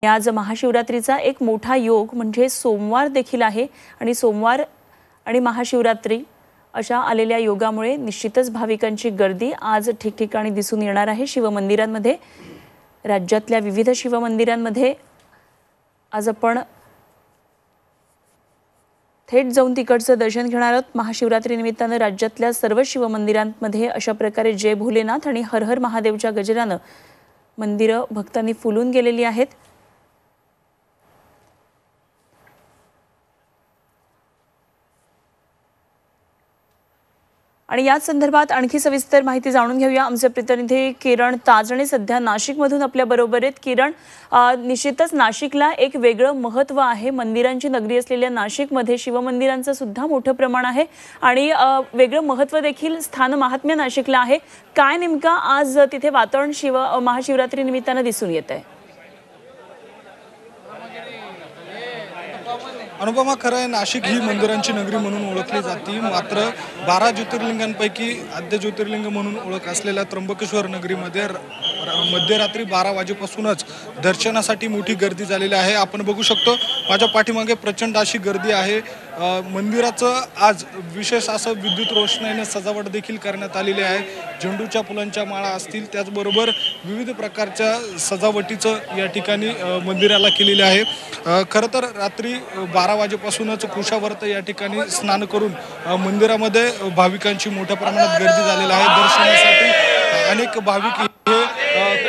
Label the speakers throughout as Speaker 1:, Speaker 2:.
Speaker 1: आज महाशिवरात्रीचा एक मोठा योग म्हणजे सोमवार देखील आहे आणि सोमवार आणि महाशिवरात्री अशा आलेल्या योगामुळे निश्चितच भाविकांची गर्दी आज ठिकठिकाणी दिसून येणार आहे। शिवमंदिरांमध्ये राज्यातल्या विविध शिवमंदिरांमध्ये आज आपण थेट जाऊन तिकडचं दर्शन घेणार आहोत। महाशिवरात्री निमित्तानं राज्यातल्या सर्व शिवमंदिरांमध्ये अशा प्रकारे जय भोलेनाथ आणि हर हर महादेवच्या गजरानं मंदिरं भक्तांनी फुलून गेलेली आहेत। आणि याच संदर्भात आणखी सविस्तर माहिती जाणून घेऊया। आमचे प्रतिनिधी किरण ताजणे सध्या नाशिकमधून आपल्या बरोबर आहेत। किरण, निश्चितच नाशिकला एक वेगळं महत्त्व आहे। मंदिरांची नगरी असलेल्या नाशिकमध्ये शिवमंदिरांचं सुद्धा मोठं प्रमाण आहे आणि वेगळं महत्त्व देखील स्थान महात्म्य नाशिकला आहे। काय नेमका आज तिथे वातावरण महाशिवरात्री निमित्तानं दिसून येत आहे?
Speaker 2: अनुपमा, खरं आहे नाशिक ही मंदिरांची नगरी म्हणून ओळखली जाते। मात्र 12 ज्योतिर्लिंगांपैकी आद्य ज्योतिर्लिंग म्हणून ओळख असलेल्या त्र्यंबकेश्वर नगरीमध्ये मध्यरात्री 12 वाजेपासूनच दर्शनासाठी मोठी गर्दी झालेली आहे। आपण बघू शकतो माझ्या पाठीमागे प्रचंड अशी गर्दी आहे। मंदिराचं आज विशेष असं विद्युत रोषणाईने सजावट देखील करण्यात आलेली आहे। झेंडूच्या फुलांच्या माळा असतील, त्याचबरोबर विविध प्रकारच्या सजावटीचं या ठिकाणी मंदिराला केलेले आहे। खरं तर रात्री 12 वाजेपासूनच कुशावर्त या ठिकाणी स्नान करून मंदिरामध्ये भाविकांची मोठ्या प्रमाणात गर्दी झालेली आहे। दर्शनासाठी अनेक भाविक हे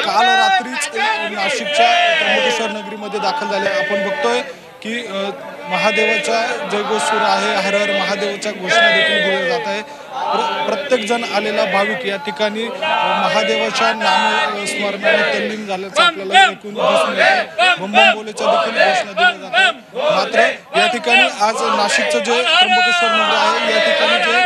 Speaker 2: काल रात्रीच नाशिकच्या त्र्यंबकेश्वर नगरीमध्ये दाखल झाले। आपण बघतोय की महादेवाचा जयघोष सुरू आहे, हर हर महादेवाच्या घोषणा देखील दिल्या जात आहे। प्रत्येक जण आलेला भाविक या ठिकाणी महादेवाच्या नामस्मरणाने तल्लीन झाल्याचं आपल्याला ऐकून दिसून येते। बम बम बोलेच्या देखील घोषणा दिल्या जातात। मात्र या ठिकाणी आज नाशिकचं जे त्र्यंबकेश्वर मंदिर आहे या ठिकाणी जे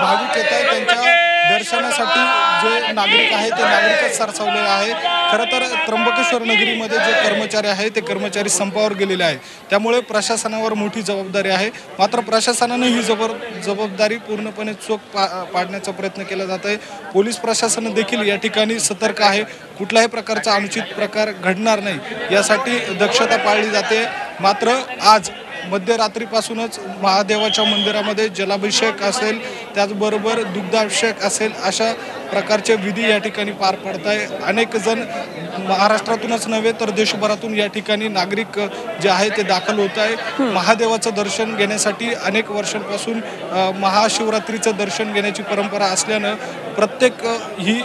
Speaker 2: भाविक येत आहेत त्यांच्या दर्शनासाठी जे नागरिक आहेत ते नागरिकच सरसावलेले आहे। खरं तर त्र्यंबकेश्वर नगरीमध्ये जे कर्मचारी आहेत ते कर्मचारी संपावर गेलेले आहेत, त्यामुळे प्रशासनावर मोठी जबाबदारी आहे। मात्र प्रशासनाने ही जबाबदारी पूर्णपणे चोख पाडण्याचा प्रयत्न केला जात आहे। पोलीस प्रशासन देखील या ठिकाणी सतर्क आहे, कुठल्याही प्रकारचा अनुचित प्रकार घडणार नाही यासाठी दक्षता पाळली जाते। मात्र आज मध्यरात्रीपासूनच महादेवाच्या मंदिरामध्ये जलाभिषेक असेल, त्याचबरोबर दुग्धाभिषेक असेल, अशा प्रकारचे विधी या ठिकाणी पार पडत आहे। अनेक जण महाराष्ट्रातूनच नव्हे तर देशभरातून या ठिकाणी नागरिक जे आहे ते दाखल होत आहे। महादेवाचं दर्शन घेण्यासाठी अनेक वर्षांपासून महाशिवरात्रीचं दर्शन घेण्याची परंपरा असल्यानं प्रत्येक ही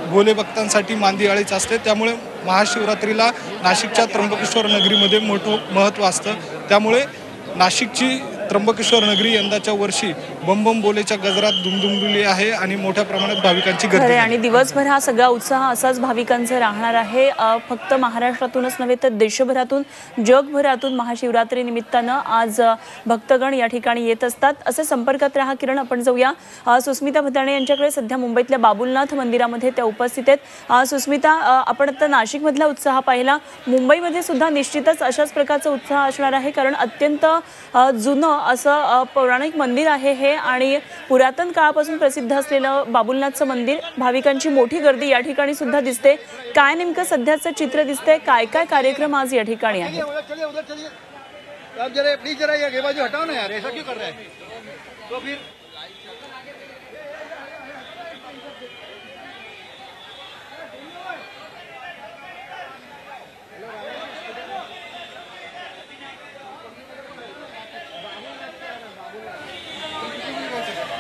Speaker 2: भोले भक्तांसाठी मांदियाळीच असते, त्यामुळे महाशिवरात्रीला नाशिकच्या त्र्यंबकेश्वर नगरीमध्ये मोठं महत्त्व असतं। त्यामुळे नाशिकची त्र्यंबकेश्वर नगरी यंदाच्या वर्षी बम बम बोलेच्या गजरात दुमदुमलेली आहे आणि मोठ्या प्रमाणात भाविकांची गर्दी
Speaker 1: आणि दिवसभर हा सगळा उत्साह असाच भाविकांचा राहणार आहे। फक्त महाराष्ट्रातूनच नव्हे तर देशभरातून जगभरातून महाशिवरात्री निमित्तानं आज भक्तगण या ठिकाणी येत असतात। असे संपर्कात राहा। किरण, आपण जाऊया सुस्मिता भदाणे यांच्याकडे। सध्या मुंबईतल्या बाबुलनाथ मंदिरामध्ये त्या उपस्थित आहेत। सुस्मिता, आपण आता नाशिकमधला उत्साह पाहिला, मुंबईमध्ये सुद्धा निश्चितच अशाच प्रकारचा उत्साह असणार आहे, कारण अत्यंत जुनं असं पौराणिक मंदिर आहे हे आणि पुरातन काळापासून प्रसिद्ध असलेलं बाबुलनाथचं मंदिर। भाविकांची मोठी गर्दी या ठिकाणी सुद्धा दिसते। काय नेमकं सध्याचं चित्र दिसतंय? काय काय कार्यक्रम आज या ठिकाणी आहेत?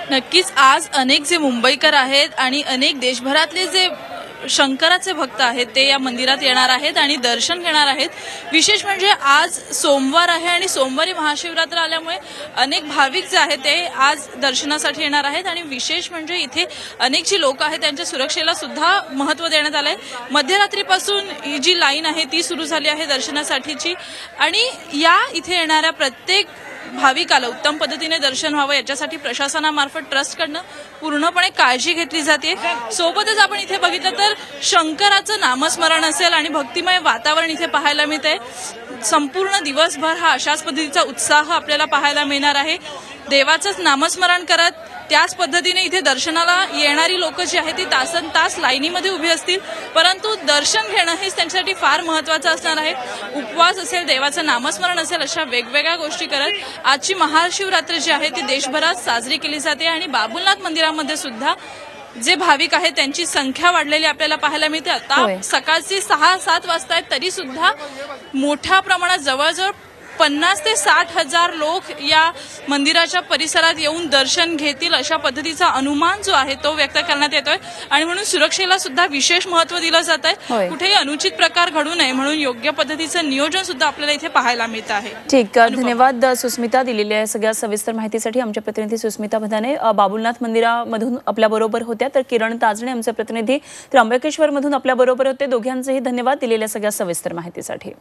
Speaker 3: नक्कीच आज अनेक जे मुंबईकर आहेत आणि अनेक देशभरातले जे शंकराचे भक्त आहेत ते या मंदिरात येणार आहेत आणि दर्शन घेणार आहेत। विशेष म्हणजे आज सोमवार आहे आणि सोमवारी महाशिवरात्र आल्यामुळे अनेक भाविक जे आहेत ते आज दर्शनासाठी येणार आहेत आणि विशेष म्हणजे इथे अनेक जी लोक आहेत त्यांच्या सुरक्षेला सुद्धा महत्त्व देण्यात आलंय। मध्यरात्रीपासून ही जी लाईन आहे ती सुरू झाली आहे दर्शनासाठीची आणि या इथे येणाऱ्या प्रत्येक भाविकाला उत्तम पद्धतीने दर्शन व्हावं याच्यासाठी प्रशासनामार्फत ट्रस्टकडनं पूर्णपणे काळजी घेतली जाते। सोबतच आपण इथे बघितलं तर शंकराचं नामस्मरण असेल आणि भक्तिमय वातावरण इथे पाहायला मिळतंय। संपूर्ण दिवसभर हा अशाच पद्धतीचा उत्साह आपल्याला पाहायला मिळणार आहे। देवाचंच नामस्मरण करत त्याच पद्धतीने इथे दर्शनाला येणारी लोक जी आहेत ती तासन तास लाईनीमध्ये उभी असतील, परंतु दर्शन घेणं हेच त्यांच्यासाठी फार महत्वाचं असणार आहे. उपवास असेल, देवाचं नामस्मरण असेल, अशा वेगवेगळ्या गोष्टी करत आजची महाशिवरात्र जी आहे ती देशभरात साजरी केली जाते आणि बाबुलनाथ मंदिरामध्ये सुद्धा जे भाविक आहेत त्यांची संख्या वाढलेली आपल्याला पाहायला मिळते. आता सकाळची 6-7 वाजता आहेत तरी सुद्धा मोठ्या प्रमाणात जवळजवळ 50 ते 60 हजार लोक या मंदिराच्या परिसरात येऊन दर्शन घेतील अशा पद्धतीचा अनुमान जो आहे तो व्यक्त करण्यात येतोय आणि म्हणून सुरक्षेला सुद्धा विशेष महत्व दिलं जात आहे. कुठेही अनुचित प्रकार घडू नये म्हणून योग्य पद्धतीचं नियोजन सुद्धा आपल्याला इथे पाहायला मिळत आहे.
Speaker 1: ठीक, धन्यवाद सुस्मिता दिलेल्या सगळ्या सविस्तर माहितीसाठी. आमच्या प्रतिनिधी सुस्मिता भदाने बाबुलनाथ मंदिरामधून आपल्या बरोबर होत्या, तर किरण ताजणे आमचे प्रतिनिधी त्र्यंबकेश्वर मधून आपल्या बरोबर होते. दोघांचेही धन्यवाद दिलेल्या सगळ्या सविस्तर माहितीसाठी.